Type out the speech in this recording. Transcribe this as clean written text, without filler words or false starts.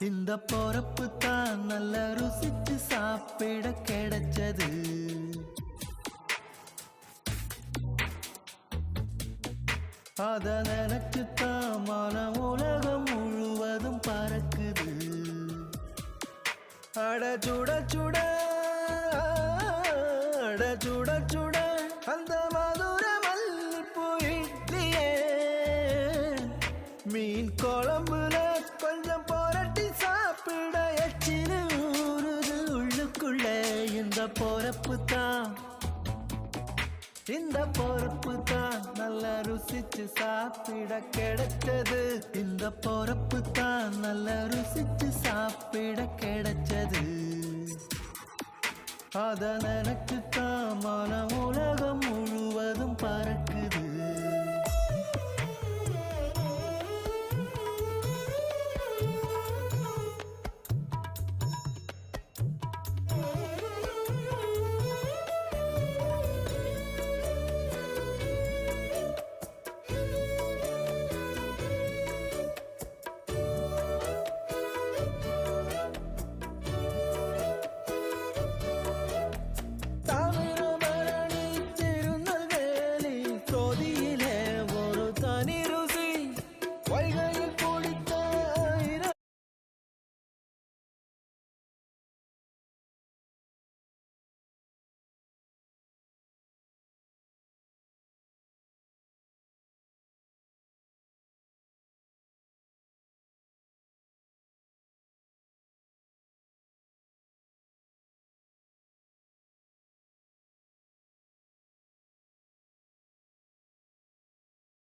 இந்த பொறப்பு தான் நல்ல ருசிச்சு சாப்பிட கிடைச்சது. அத நினைச்சுத்தான் மனம் உலகம் முழுவதும் பறக்குது. அட சுட சுட அட சுட சுட அந்த மதுர மல்லிப்பூ இட்லியே மீன் குழம்புல கொஞ்சம் புரட்டி சாப்பிட எச்சினு ஊறுது உள்ளுக்குள்ள. இந்த பொறப்பு தான் இந்த பொறப்பு தான் நல்ல ருசிச்சு சாப்பிட கிடைச்சது. இந்த பொறப்பு தான் நல்ல ருசிச்சு சாப்பிட கிடைச்சது. அத நினைச்சுத்தான் மனம் உலகம் முழுவதும் பறக்க